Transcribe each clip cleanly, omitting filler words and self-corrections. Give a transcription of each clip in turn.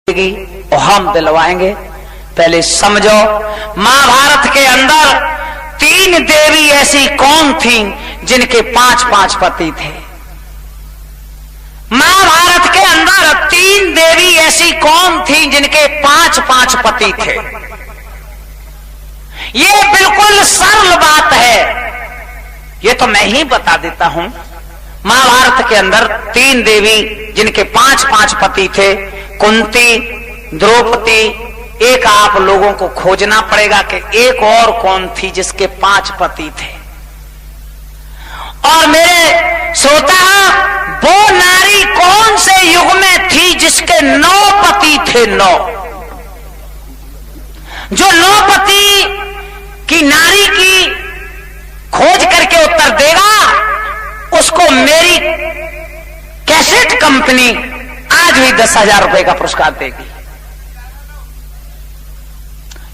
और हम दिलवाएंगे। पहले समझो, महाभारत के अंदर 3 देवी ऐसी कौन थी जिनके 5-5 पति थे? महाभारत के अंदर 3 देवी ऐसी कौन थी जिनके 5-5 पति थे? ये बिल्कुल सरल बात है, ये तो मैं ही बता देता हूं। महाभारत के अंदर 3 देवी जिनके 5-5 पति थे, कुंती, द्रौपदी, एक आप लोगों को खोजना पड़ेगा कि एक और कौन थी जिसके 5 पति थे। और मेरे श्रोता, वो नारी कौन से युग में थी जिसके 9 पति थे? 9। जो 9 पति की नारी की खोज करके उत्तर देगा, उसको मेरी कैसेट कंपनी आज भी 10,000 रुपए का पुरस्कार देगी।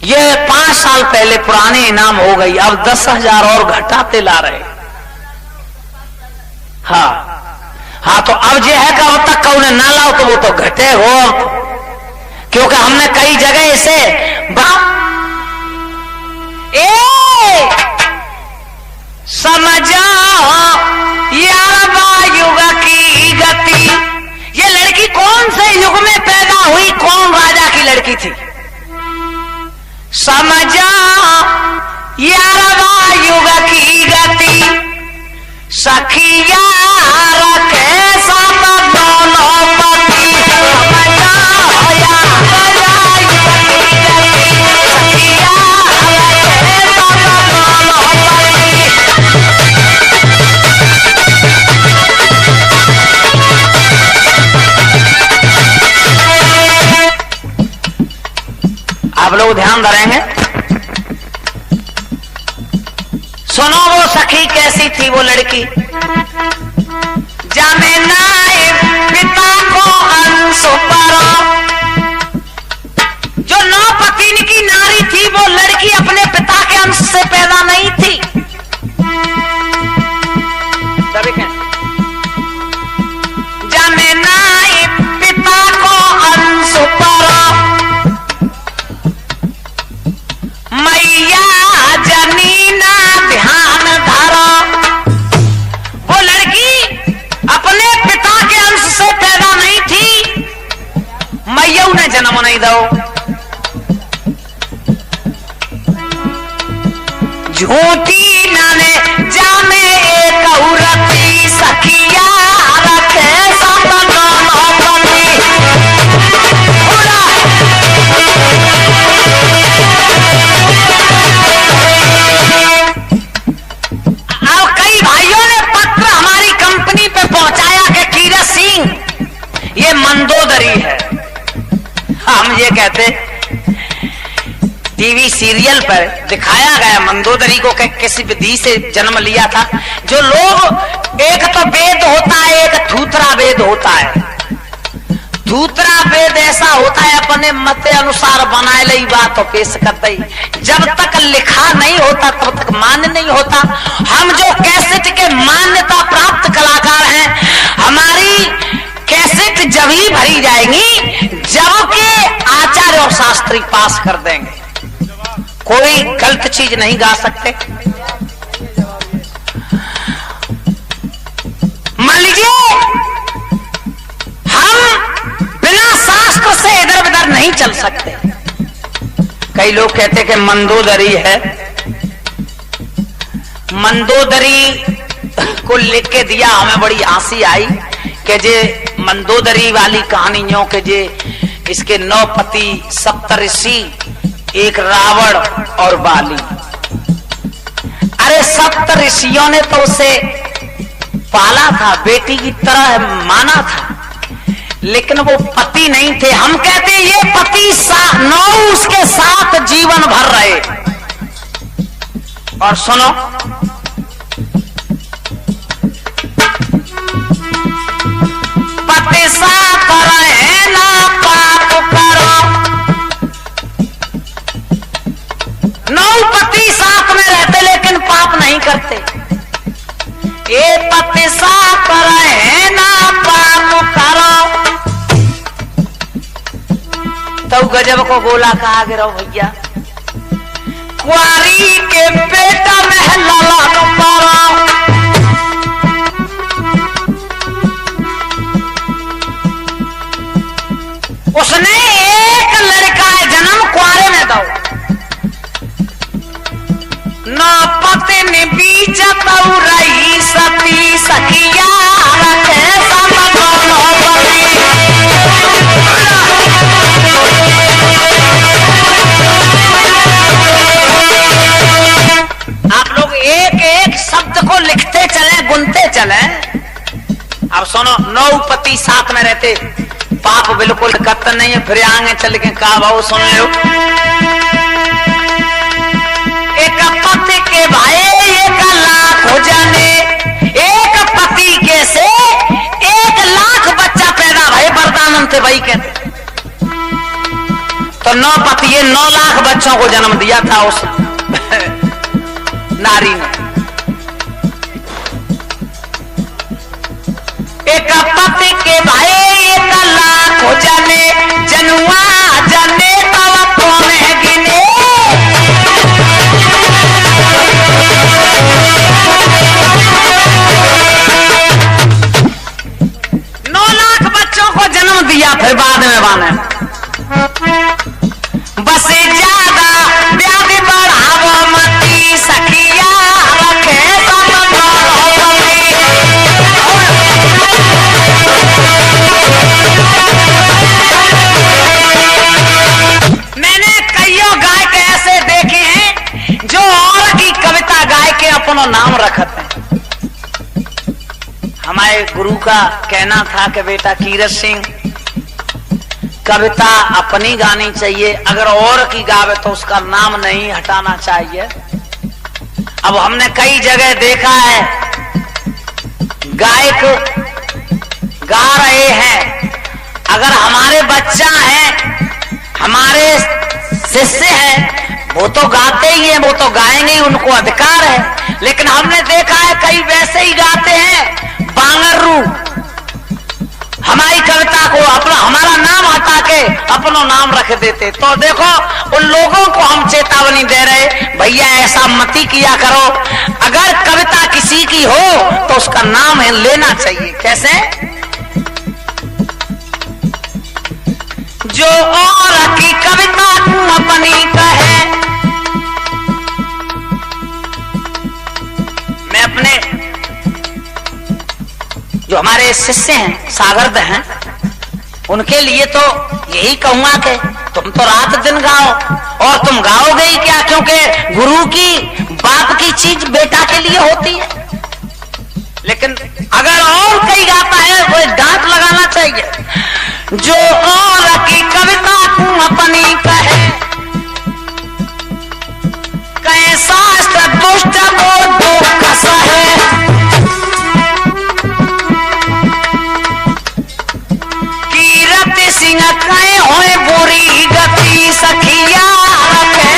यह 5 साल पहले पुराने इनाम हो गई, अब 10,000 और घटाते ला रहे। हाँ, तो अब यह है कि अब तक कौन ना लाओ तो वो तो घटे हो, क्योंकि हमने कई जगह इसे समझा यार युग की गति। ये लड़की कौन से युग में पैदा हुई, कौन राजा की लड़की थी? समझा यार युग की गति, सखिया रखे सब दोनों पति। समझा यार युग की गति, सखिया रखे सब दोनों पति। आप लोग ध्यान धरेंगे, सुनो वो सखी कैसी थी वो लड़की। जाने नाए पिता को अंश परो। जो 9 पत्नी की नारी थी वो लड़की अपने पिता के अंश से पैदा नहीं थी। जाने नाए पिता को अंश परो, मैया जनीना ध्यान धरो। वो लड़की अपने पिता के अंश से पैदा नहीं थी, मैया ने जन्म नहीं दो। झूठी नाने जाने एक औरती, सखिया रखे सब दोनों पति। ये मंदोदरी है। हम ये कहते, टीवी सीरियल पर दिखाया गया मंदोदरी को कि किसी विधि से जन्म लिया था। जो लोग, एक तो वेद होता है, एक थूथरा वेद होता है। थूथरा वेद ऐसा होता है अपने मत अनुसार बनाए ली बात तो पेश करते ही, जब तक लिखा नहीं होता तब तक मान्य नहीं होता। हम जो कैसेट के मान्यता प्राप्त कलाकार हैं, हमारी कैसेट जब ही भरी जाएंगी जबकि आचार्य और शास्त्री पास कर देंगे। कोई गलत चीज नहीं गा सकते। मान लीजिए हम बिना शास्त्र से इधर उधर नहीं चल सकते। कई लोग कहते कि मंदोदरी है। मंदोदरी को लिख के दिया, हमें बड़ी हंसी आई कि जे मंदोदरी वाली कहानियों के जे इसके 9 पति, सप्तऋषि, एक रावण और बाली। अरे सप्तऋषियों ने तो उसे पाला था, बेटी की तरह माना था, लेकिन वो पति नहीं थे। हम कहते ये पति 9 उसके साथ जीवन भर रहे। और सुनो, पति साथ रहे ना पाप करो। 9 पति साथ में रहते लेकिन पाप नहीं करते। ये पति साथ रहे ना पाप करो। तो गजब को गोला कहा गिरो भैया। कुआरी के बेटा महला पारा, उसने एक लड़का है जन्म कुआरे में दो, न पति ने बीच रही सती सखिया रखे आप लोग एक एक शब्द को लिखते चले, गुनते चले। अब सुनो, 9 पति साथ में रहते, पाप बिल्कुल करते नहीं है, फिर आगे चल के कहा भाव सुन लो। एक पति के भाई 1 लाख हो जाने, एक पति के से 1 लाख बच्चा पैदा भाई वरदान थे भाई के। तो 9 पति 9 लाख बच्चों को जन्म दिया था उस नारी ने। एक पति के भाई 1 लाख हो जाने, जनुआ जाने तब कौन है गिने। 9 लाख बच्चों को जन्म दिया, फिर बाद में बाने बस ज्यादा व्याधि बढ़ावो मती सखिया रखे मैंने कईयों गायक ऐसे देखे हैं जो और की कविता गाय के अपना नाम रखते हैं। हमारे गुरु का कहना था कि बेटा कीरत सिंह, कविता अपनी गानी चाहिए, अगर और की गावे तो उसका नाम नहीं हटाना चाहिए। अब हमने कई जगह देखा है गायक गा रहे हैं, अगर हमारे बच्चा हैं, हमारे शिष्य हैं, वो तो गाते ही हैं, वो तो गाएंगे, उनको अधिकार है। लेकिन हमने देखा है कई वैसे ही गाते हैं बांगरू, हमारी कविता को अपना हमारा नाम हटा के अपना नाम रख देते। तो देखो उन लोगों को हम चेतावनी दे रहे, भैया ऐसा मती किया करो। अगर कविता किसी की हो तो उसका नाम है लेना चाहिए। कैसे? जो और की कविता अपनी कहे। मैं अपने जो हमारे शिष्य हैं, सागरद हैं, उनके लिए तो यही कहूंगा कि तुम तो रात दिन गाओ, और तुम गाओगे ही क्या, क्योंकि गुरु की बाप की चीज बेटा के लिए होती है। लेकिन अगर और कोई गाता है वो डांट लगाना चाहिए। जो और की कविता अपनी कहे, कैसा दुष्ट वो कसा है। सिंह कहे होए बुरी गति सखिया रखे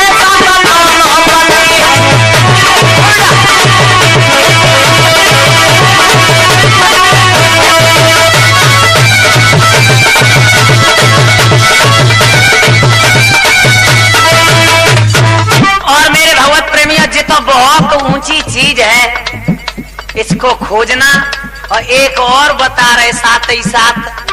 और मेरे भगवत प्रेमियों, ये तो बहुत ऊंची चीज है, इसको खोजना। और एक और बता रहे साथ ही साथ,